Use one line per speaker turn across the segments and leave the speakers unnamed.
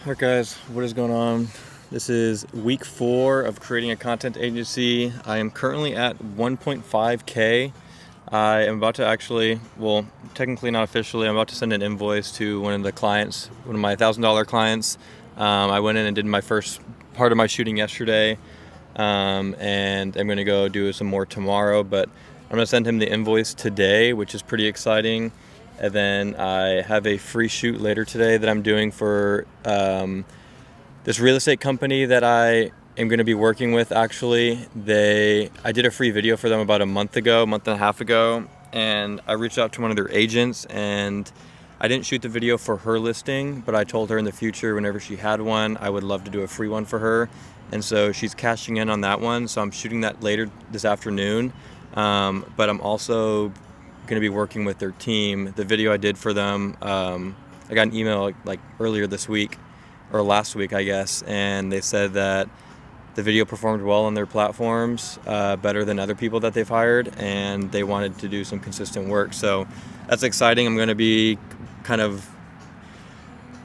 Alright guys, what is going on? This is week 4 of creating a content agency. I am currently at 1.5K. I am about to actually, well, technically not officially, I'm about to send an invoice to one of the clients, one of my $1,000 clients. I went in and did my first part of my shooting yesterday, and I'm going to go do some more tomorrow, but I'm going to send him the invoice today, which is pretty exciting. And then I have a free shoot later today that I'm doing for this real estate company that I am going to be working with. Actually, I did a free video for them about a month and a half ago, and I reached out to one of their agents, and I didn't shoot the video for her listing, but I told her in the future whenever she had one, I would love to do a free one for her. And so she's cashing in on that one, so I'm shooting that later this afternoon. But I'm also going to be working with their team. The video I did for them, I got an email like earlier this week, or last week I guess, and they said that the video performed well on their platforms, better than other people that they've hired, and they wanted to do some consistent work. So that's exciting. I'm going to be kind of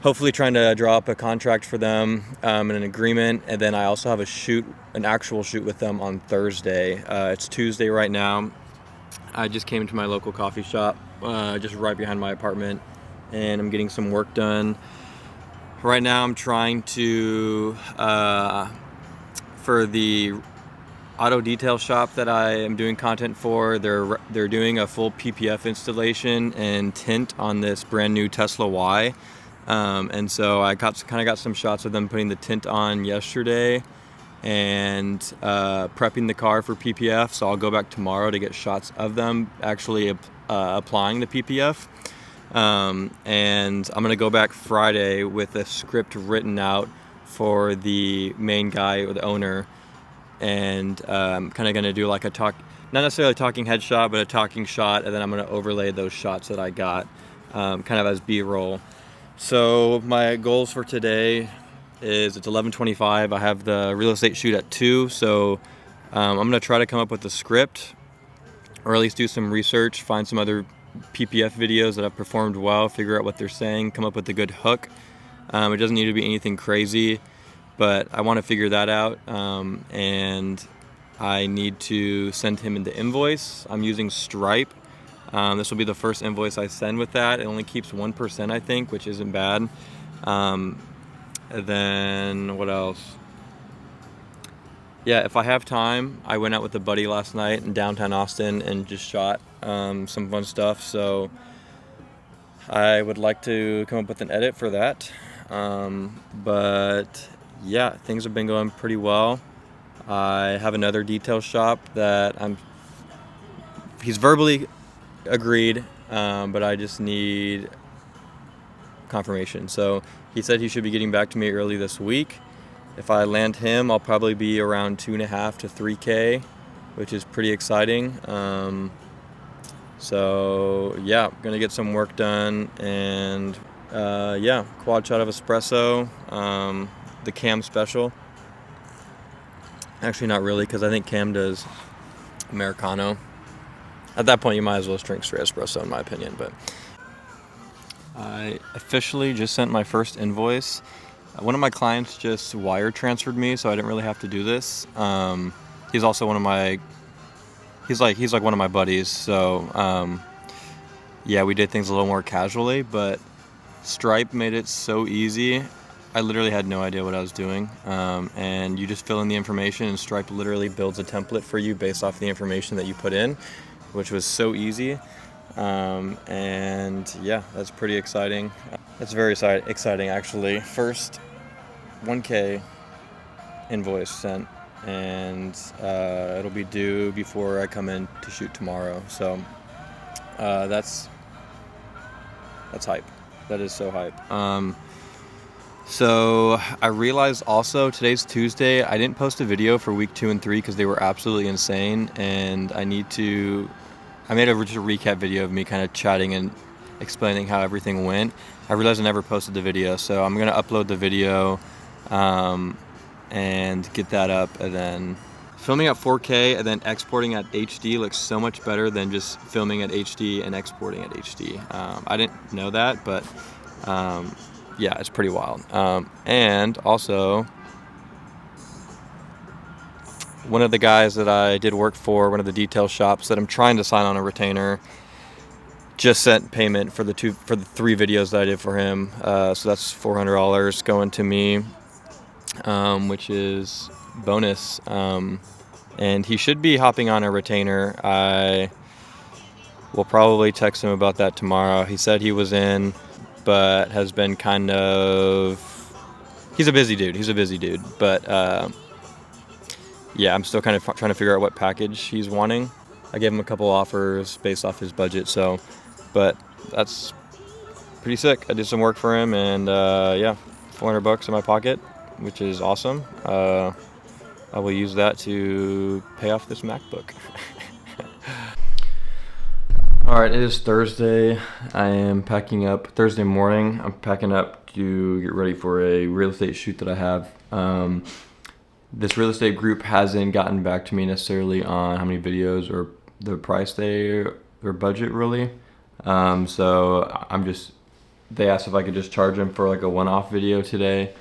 hopefully trying to draw up a contract for them, and an agreement, and then I also have an actual shoot with them on Thursday. It's Tuesday right now. I just came to my local coffee shop, just right behind my apartment, and I'm getting some work done. Right now I'm trying to, for the auto detail shop that I am doing content for, they're doing a full PPF installation and tint on this brand new Tesla Y. And so I kind of got some shots of them putting the tint on yesterday and prepping the car for PPF. So I'll go back tomorrow to get shots of them actually applying the PPF. And I'm going to go back Friday with a script written out for the main guy or the owner. And I'm kind of going to do like not necessarily a talking head shot, but a talking shot. And then I'm going to overlay those shots that I got kind of as B-roll. So my goals for today is it's 11:25. I have the real estate shoot at 2. So I'm going to try to come up with a script, or at least do some research, find some other PPF videos that have performed well, figure out what they're saying, come up with a good hook. It doesn't need to be anything crazy, but I want to figure that out. And I need to send him the invoice. I'm using Stripe. This will be the first invoice I send with that. It only keeps 1%, I think, which isn't bad. And then what else? Yeah, if I have time, I went out with a buddy last night in downtown Austin and just shot some fun stuff. So I would like to come up with an edit for that. But yeah, things have been going pretty well. I have another detail shop that he's verbally agreed, but I just need confirmation. So he said he should be getting back to me early this week. If I land him, I'll probably be around 2.5 to 3K, which is pretty exciting. So yeah, gonna get some work done, and yeah, quad shot of espresso, the Cam special. Actually, not really, because I think Cam does Americano. At that point, you might as well just drink straight espresso, in my opinion. But I officially just sent my first invoice. One of my clients just wire transferred me, so I didn't really have to do this. He's also he's like one of my buddies. So yeah, we did things a little more casually, but Stripe made it so easy. I literally had no idea what I was doing. And you just fill in the information, and Stripe literally builds a template for you based off the information that you put in, which was so easy. And yeah, that's pretty exciting. That's very exciting, actually. First 1K invoice sent, and it'll be due before I come in to shoot tomorrow. So that's hype. That is so hype. So I realized also today's Tuesday. I didn't post a video for week 2 and 3 because they were absolutely insane, and I made just a recap video of me kind of chatting and explaining how everything went. I realized I never posted the video, so I'm gonna upload the video and get that up. And then filming at 4K and then exporting at HD looks so much better than just filming at HD and exporting at HD. I didn't know that, but yeah, it's pretty wild. And also, one of the guys that I did work for, one of the detail shops that I'm trying to sign on a retainer, just sent payment for the 3 videos that I did for him. So that's $400 going to me, which is bonus. And he should be hopping on a retainer. I will probably text him about that tomorrow. He said he was in, but has been kind of, he's a busy dude, but yeah, I'm still kind of trying to figure out what package he's wanting. I gave him a couple offers based off his budget, so, but that's pretty sick. I did some work for him, and yeah, $400 in my pocket, which is awesome. I will use that to pay off this MacBook. All right, it is Thursday. I am packing up, Thursday morning. I'm packing up to get ready for a real estate shoot that I have. This real estate group hasn't gotten back to me necessarily on how many videos or the price their budget really. So they asked if I could just charge them for like a one-off video today.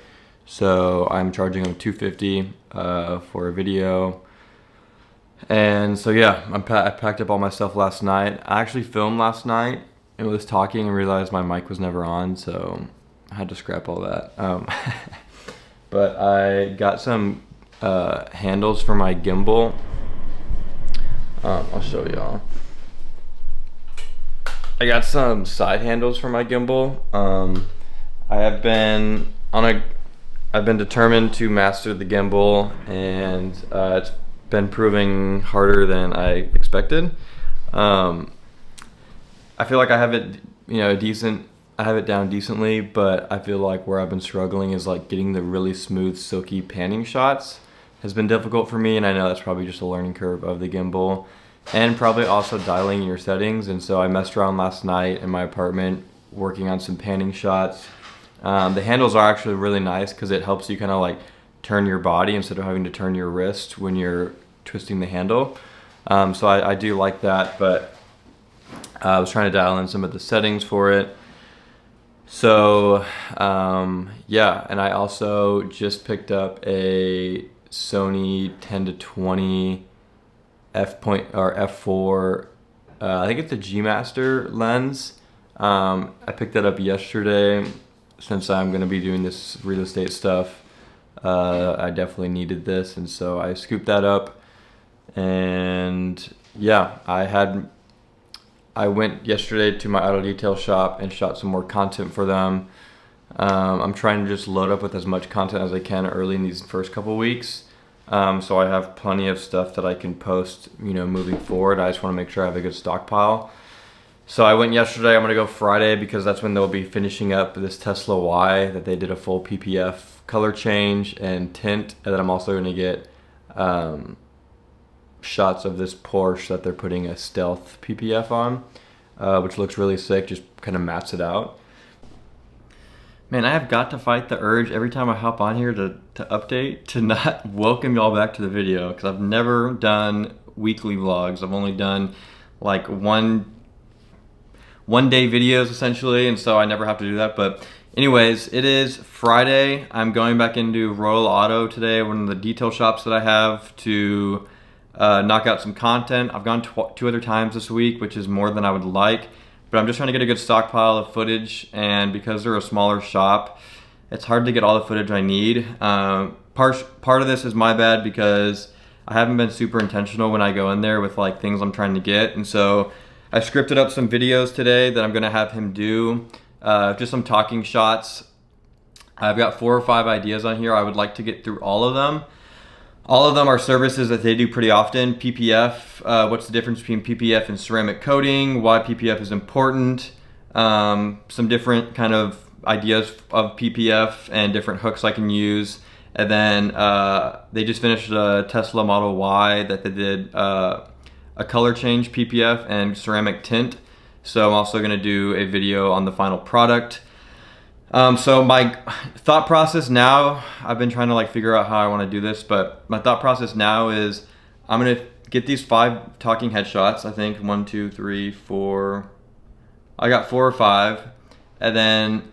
So I'm charging them $250 for a video. And so yeah, I packed up all my stuff last night. I actually filmed last night and was talking and realized my mic was never on, so I had to scrap all that. But I got some handles for my gimbal. I'll show y'all. I got some side handles for my gimbal. I've been determined to master the gimbal, and it's been proving harder than I expected. I feel like I have it, I have it down decently, but I feel like where I've been struggling is like getting the really smooth, silky panning shots has been difficult for me, and I know that's probably just a learning curve of the gimbal, and probably also dialing your settings. And so I messed around last night in my apartment working on some panning shots. The handles are actually really nice because it helps you kind of like turn your body instead of having to turn your wrist when you're twisting the handle. So I do like that, but I was trying to dial in some of the settings for it. So yeah, and I also just picked up a Sony 10-20 f4. I think it's a G Master lens. I picked that up yesterday. Since I'm going to be doing this real estate stuff, I definitely needed this, and so I scooped that up. And yeah, I went yesterday to my auto detail shop and shot some more content for them. I'm trying to just load up with as much content as I can early in these first couple weeks, so I have plenty of stuff that I can post, moving forward. I just want to make sure I have a good stockpile. So I went yesterday. I'm gonna go Friday because that's when they'll be finishing up this Tesla Y that they did a full PPF color change and tint, and then I'm also gonna get shots of this Porsche that they're putting a stealth PPF on, which looks really sick. Just kind of mats it out. Man, I have got to fight the urge every time I hop on here to update to not welcome y'all back to the video, because I've never done weekly vlogs. I've only done like one day videos essentially, and so I never have to do that. But anyways, it is Friday. I'm going back into Royal Auto today, one of the detail shops that I have, to knock out some content. I've gone 2 other times this week, which is more than I would like, but I'm just trying to get a good stockpile of footage, and because they're a smaller shop, it's hard to get all the footage I need. Part of this is my bad because I haven't been super intentional when I go in there with like things I'm trying to get, and so I scripted up some videos today that I'm gonna have him do, just some talking shots. I've got 4 or 5 ideas on here. I would like to get through all of them. All of them are services that they do pretty often. PPF, what's the difference between PPF and ceramic coating, why PPF is important, some different kind of ideas of PPF and different hooks I can use. And then they just finished a Tesla Model Y that they did a color change PPF and ceramic tint. So I'm also gonna do a video on the final product. So my thought process now, I've been trying to like figure out how I wanna do this, but my thought process now is I'm gonna get these 5 talking headshots. I think 1, 2, 3, 4. I got 4 or 5. And then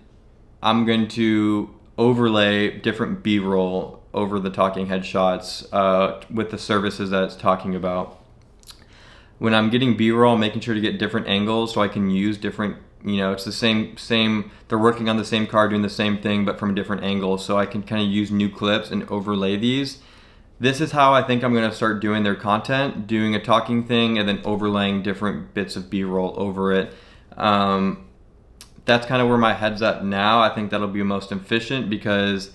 I'm going to overlay different B-roll over the talking headshots with the services that it's talking about. When I'm getting B-roll, I'm making sure to get different angles so I can use different, it's the same, they're working on the same car doing the same thing but from a different angle, so I can kind of use new clips and overlay these. This is how I think I'm going to start doing their content, doing a talking thing and then overlaying different bits of B-roll over it. That's kind of where my head's at now. I think that'll be most efficient because,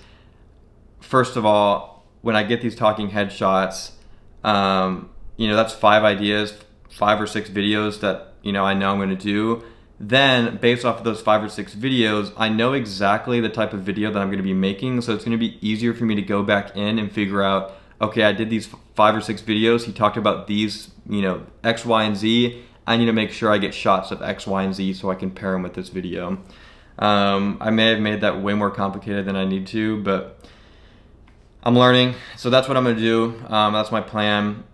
first of all, when I get these talking headshots, that's 5 ideas, 5 or 6 videos that, I know I'm going to do. Then, based off of those 5 or 6 videos, I know exactly the type of video that I'm going to be making, so it's going to be easier for me to go back in and figure out, okay, I did these 5 or 6 videos, he talked about these, X, Y, and Z. I need to make sure I get shots of X, Y, and Z so I can pair them with this video. I may have made that way more complicated than I need to, but I'm learning. So that's what I'm going to do. That's my plan.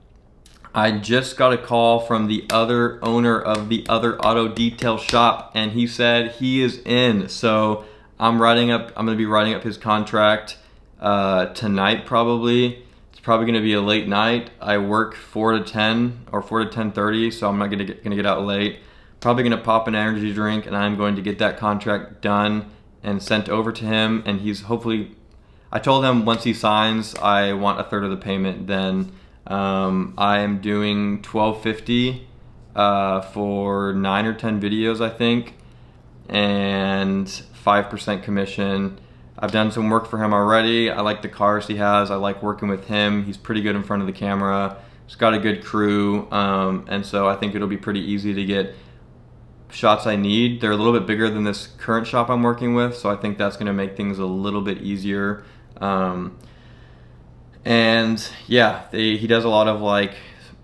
I just got a call from the other owner of the other auto detail shop, and he said he is in. So I'm going to be writing up his contract tonight probably. It's probably going to be a late night. I work 4 to 10 or 4 to 10:30, so I'm not going to get out late. Probably going to pop an energy drink, and I'm going to get that contract done and sent over to him. And he's hopefully, I told him once he signs, I want a third of the payment. Then I am doing $12.50 for 9 or 10 videos, I think, and 5% commission. I've done some work for him already. I like the cars he has. I like working with him. He's pretty good in front of the camera. He's got a good crew, and so I think it'll be pretty easy to get shots I need. They're a little bit bigger than this current shop I'm working with, so I think that's going to make things a little bit easier. And yeah, he does a lot of like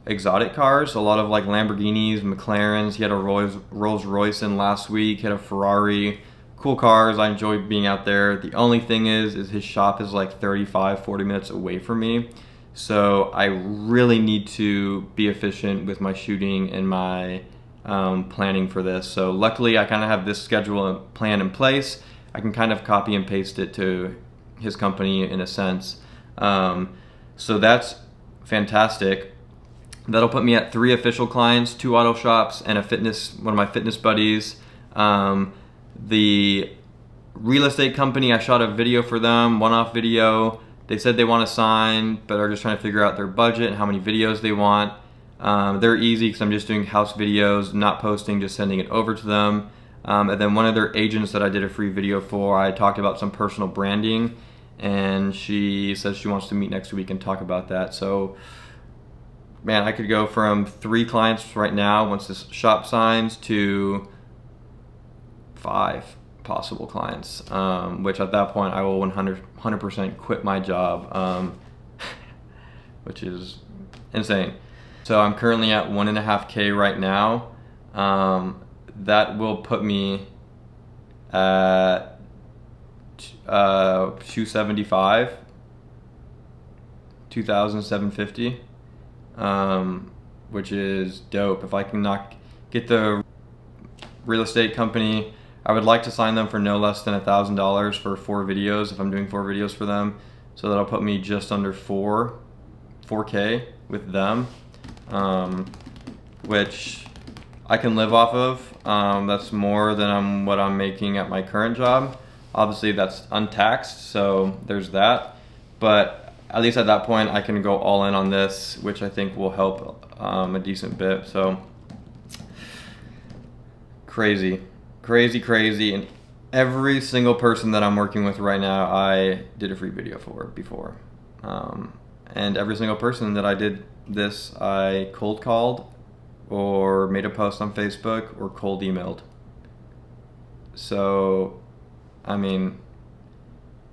exotic cars, a lot of like Lamborghinis, McLarens. He had a Rolls Royce in last week, he had a Ferrari. Cool cars. I enjoy being out there. The only thing is his shop is like 35-40 minutes away from me, so I really need to be efficient with my shooting and my planning for this. So luckily I kind of have this schedule and plan in place. I can kind of copy and paste it to his company in a sense. So that's fantastic. That'll put me at 3 official clients, 2 auto shops, and one of my fitness buddies. The real estate company, I shot a video for them, one-off video. They said they want to sign, but are just trying to figure out their budget and how many videos they want. They're easy because I'm just doing house videos, not posting, just sending it over to them. And then one of their agents that I did a free video for, I talked about some personal branding, and she says she wants to meet next week and talk about that. So, man, I could go from 3 clients right now once this shop signs to 5 possible clients, which at that point I will 100% quit my job, which is insane. So I'm currently at 1.5K right now. That will put me at 275, 2,750, which is dope. If I can get the real estate company, I would like to sign them for no less than $1,000 for 4 videos if I'm doing 4 videos for them. So that'll put me just under 4K with them, which I can live off of. That's more than what I'm making at my current job. Obviously that's untaxed, so there's that. But at least at that point I can go all in on this, which I think will help a decent bit. So crazy. And every single person that I'm working with right now, I did a free video for before. And every single person that I did this, I cold called or made a post on Facebook or cold emailed. So, I mean,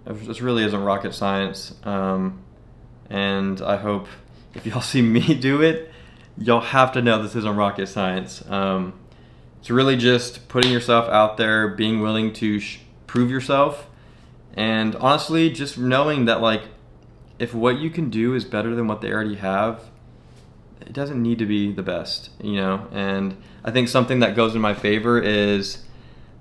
this really isn't rocket science. And I hope if y'all see me do it, y'all have to know this isn't rocket science. It's really just putting yourself out there, being willing to prove yourself, and honestly, just knowing that like, if what you can do is better than what they already have, it doesn't need to be the best, And I think something that goes in my favor is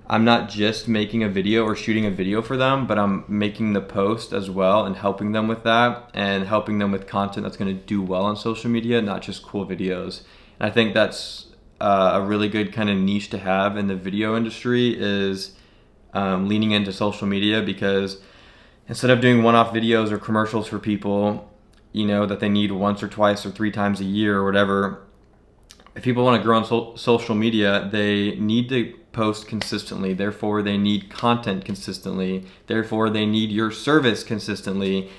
I'm not just making a video or shooting a video for them, but I'm making the post as well and helping them with that and helping them with content that's going to do well on social media, not just cool videos. And I think that's a really good kind of niche to have in the video industry is leaning into social media, because instead of doing one-off videos or commercials for people, you know, that they need once or twice or 3 times a year or whatever, if people want to grow on social media, they need to post consistently. Therefore, they need content consistently. Therefore, they need your service consistently.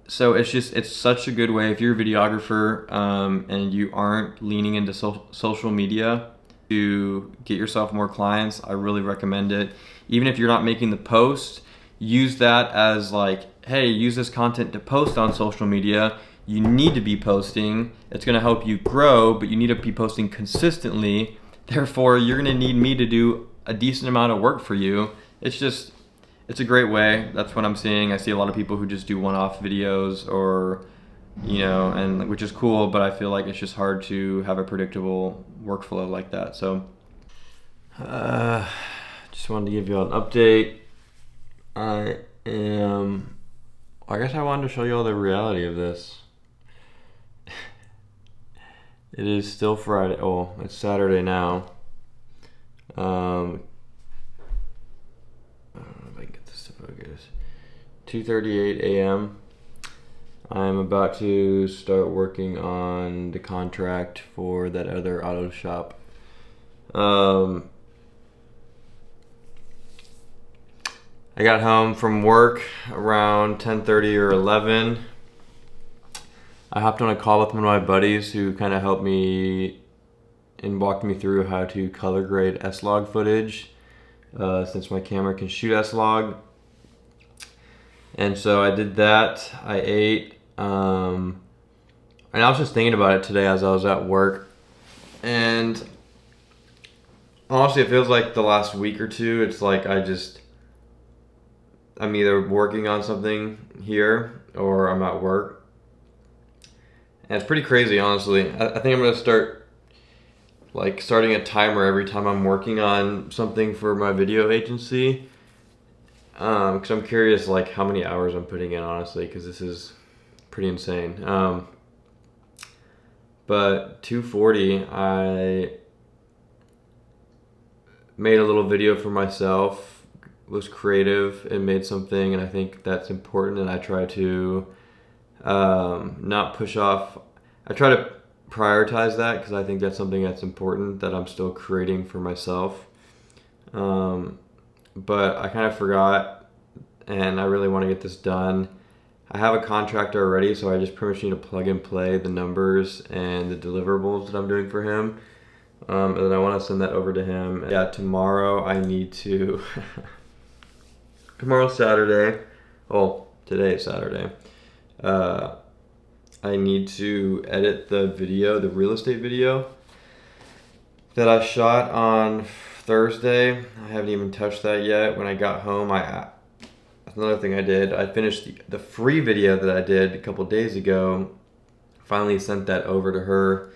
So it's such a good way if you're a videographer and you aren't leaning into social media to get yourself more clients. I really recommend it. Even if you're not making the post, use that as like, hey, use this content to post on social media. You need to be posting. It's going to help you grow, but you need to be posting consistently. Therefore, you're going to need me to do a decent amount of work for you. It's a great way. That's what I'm seeing. I see a lot of people who just do one-off videos or, you know, and which is cool, but I feel like it's just hard to have a predictable workflow like that. So, just wanted to give you all an update. I guess I wanted to show you all the reality of this. It is still Friday. Oh, it's Saturday now. I don't know if I can get this to focus. 2:38 a.m. I'm about to start working on the contract for that other auto shop. I got home from work around 10:30 or 11. I hopped on a call with one of my buddies who kind of helped me and walked me through how to color grade S-Log footage, since my camera can shoot S-Log. And so I did that. I ate, and I was just thinking about it today as I was at work. And honestly, it feels like the last week or two, it's like I'm either working on something here or I'm at work. And it's pretty crazy, honestly. I think I'm gonna start starting a timer every time I'm working on something for my video agency. Because I'm curious how many hours I'm putting in, honestly, because this is pretty insane. But 2:40, I made a little video for myself, was creative and made something, and I think that's important, and I try to not push off. I try to prioritize that because I think that's something that's important, that I'm still creating for myself. But I kind of forgot, and I really want to get this done. I have a contractor already, so I just pretty much need to plug and play the numbers and the deliverables that I'm doing for him. And then I want to send that over to him. Yeah, tomorrow I need to... Tomorrow's Saturday. Well, today is Saturday. I need to edit the video, the real estate video that I shot on Thursday. I haven't even touched that yet. When I got home, that's another thing I did. I finished the free video that I did a couple days ago. Finally sent that over to her.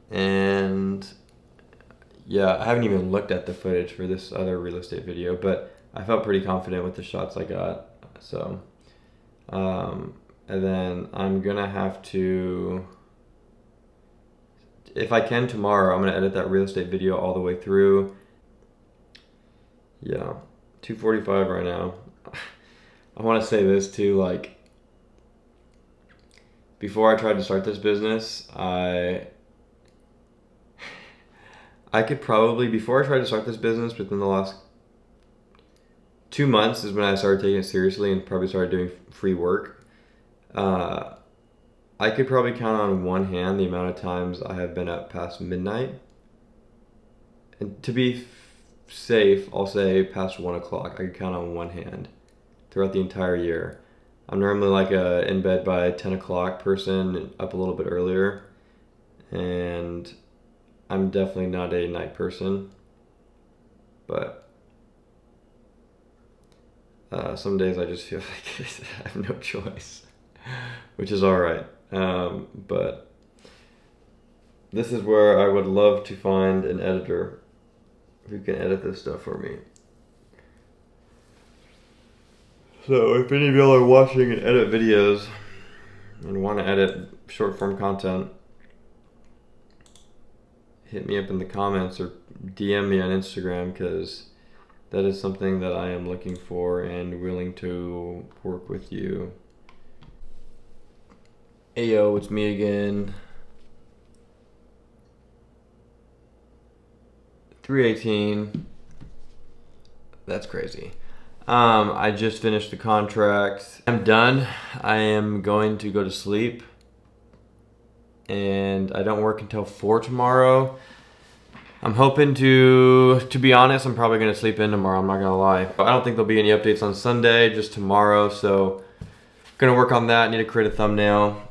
And yeah, I haven't even looked at the footage for this other real estate video, but I felt pretty confident with the shots I got. So, and then I'm gonna have to, if I can tomorrow, I'm gonna edit that real estate video all the way through. Yeah, 2:45 right now. I want to say this too, before I tried to start this business, I could probably, before I tried to start this business, within the last 2 months is when I started taking it seriously and probably started doing free work. I could probably count on one hand the amount of times I have been up past midnight. And to be safe, I'll say past 1 o'clock. I could count on one hand throughout the entire year. I'm normally a in bed by 10 o'clock person, up a little bit earlier. And I'm definitely not a night person. But some days I just feel like I have no choice, which is all right. But this is where I would love to find an editor who can edit this stuff for me. So if any of y'all are watching and edit videos and want to edit short form content, hit me up in the comments or DM me on Instagram, because that is something that I am looking for and willing to work with you. Hey yo, it's me again. 318. That's crazy. I just finished the contract. I'm done. I am going to go to sleep. And I don't work until 4 tomorrow. I'm hoping to be honest, I'm probably gonna sleep in tomorrow, I'm not gonna lie. I don't think there'll be any updates on Sunday, just tomorrow, so gonna work on that, need to create a thumbnail.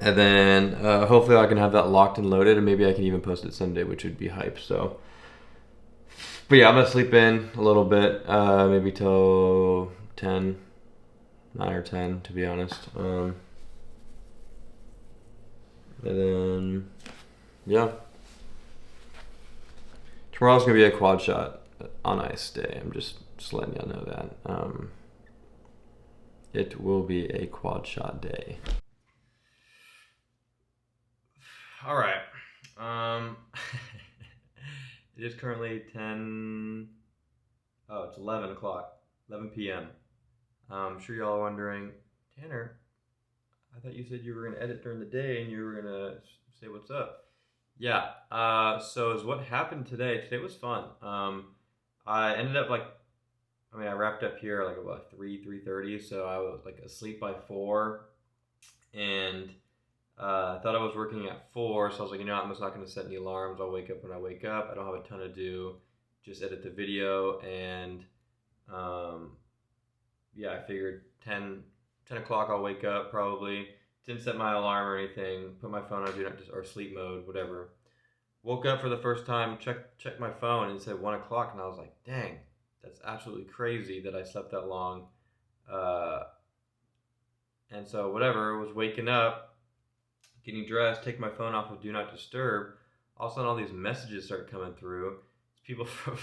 And then hopefully I can have that locked and loaded, and maybe I can even post it Sunday, which would be hype, so. But yeah, I'm gonna sleep in a little bit, maybe till 10, 9 or 10, to be honest. And then, yeah. Tomorrow's gonna be a quad shot on ice day. I'm just letting y'all know that. It will be a quad shot day. All right. It is currently 10. Oh, it's 11 o'clock. 11 p.m. I'm sure y'all are wondering, Tanner, I thought you said you were gonna edit during the day and you were gonna say what's up. Yeah. So is what happened today. Today was fun. I ended up I wrapped up here like about 3:30. So I was like asleep by 4, and I thought I was working at 4. So I was like, I'm just not going to set any alarms. I'll wake up when I wake up. I don't have a ton to do. Just edit the video, and yeah, I figured 10 o'clock I'll wake up probably. Didn't set my alarm or anything. Put my phone on do not or sleep mode, whatever. Woke up for the first time, checked my phone, and it said 1 o'clock, and I was like, dang, that's absolutely crazy that I slept that long. And so whatever, was waking up, getting dressed, take my phone off of Do Not Disturb. All of a sudden, all these messages start coming through. It's people from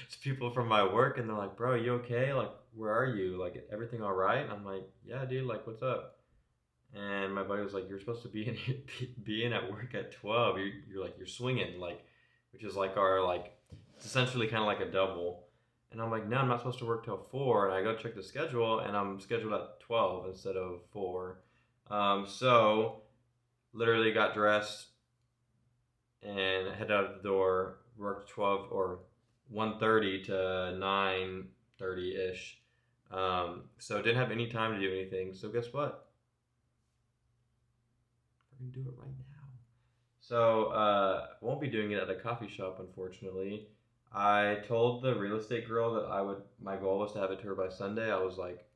it's people from my work, and they're like, bro, you okay? Like, where are you? Like, everything all right? And I'm like, yeah, dude, like, what's up? And my buddy was like, "You're supposed to be in at work at 12. You're swinging, like, which is like it's essentially kind of like a double." And I'm like, "No, I'm not supposed to work till 4." And I go check the schedule, and I'm scheduled at 12 instead of 4. So literally got dressed and headed out of the door. Worked 12 or 1:30 to 9:30 ish. So didn't have any time to do anything. So guess what? We're gonna do it right now. So won't be doing it at a coffee shop, unfortunately. I told the real estate girl that my goal was to have it to her by Sunday. I was like,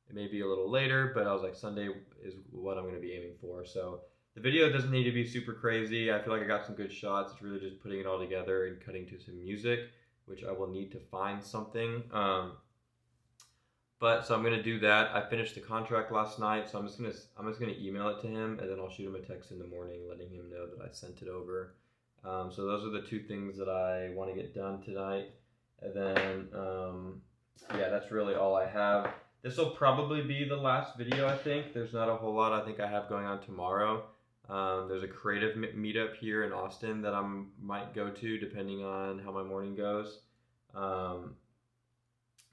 it may be a little later, but I was like, Sunday is what I'm gonna be aiming for. So the video doesn't need to be super crazy. I feel like I got some good shots. It's really just putting it all together and cutting to some music, which I will need to find something. But so I'm gonna do that. I finished the contract last night, so I'm just gonna email it to him, and then I'll shoot him a text in the morning, letting him know that I sent it over. So those are the 2 things that I want to get done tonight, and then yeah, that's really all I have. This will probably be the last video. I think there's not a whole lot I think I have going on tomorrow. There's a creative meetup here in Austin that I might go to depending on how my morning goes.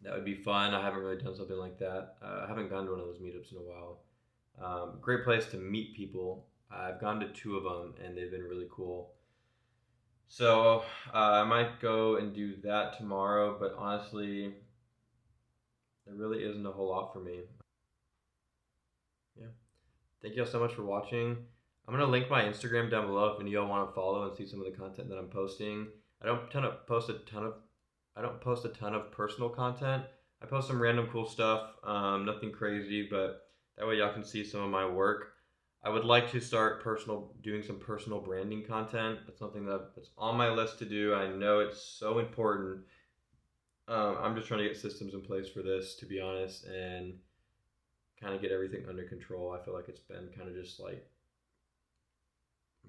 That would be fun. I haven't really done something like that. I haven't gone to one of those meetups in a while. Great place to meet people. I've gone to 2 of them, and they've been really cool. So I might go and do that tomorrow, but honestly, there really isn't a whole lot for me. Yeah. Thank you all so much for watching. I'm going to link my Instagram down below if any of y'all want to follow and see some of the content that I'm posting. I don't post a ton of personal content. I post some random cool stuff, nothing crazy, but that way y'all can see some of my work. I would like to start doing some personal branding content. That's something that's on my list to do. I know it's so important. I'm just trying to get systems in place for this, to be honest, and kind of get everything under control. I feel like it's been kind of just like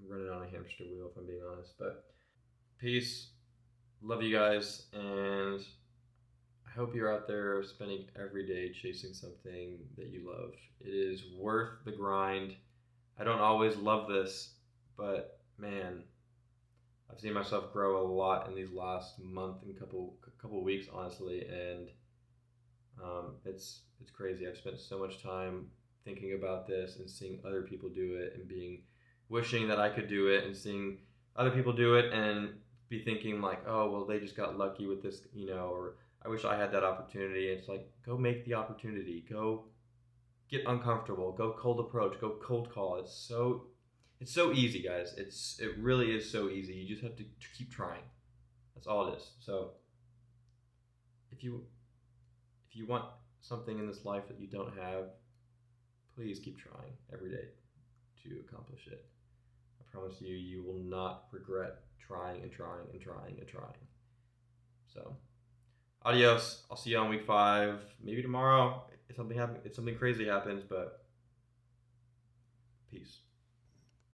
running on a hamster wheel, if I'm being honest. But peace. Love you guys, and I hope you're out there spending every day chasing something that you love. It is worth the grind. I don't always love this, but man, I've seen myself grow a lot in these last month and couple weeks, honestly, and it's crazy. I've spent so much time thinking about this and seeing other people do it and being wishing that I could do it and seeing other people do it and be thinking like, oh well, they just got lucky with this, or I wish I had that opportunity. It's like go make the opportunity, go get uncomfortable, go cold approach, go cold call. It's so easy, guys. It really is so easy. You just have to keep trying. That's all it is. So if you want something in this life that you don't have, please keep trying every day to accomplish it. I promise you, you will not regret trying and trying and trying and trying. So, adios. I'll see you on week 5. Maybe tomorrow if something crazy happens, but peace.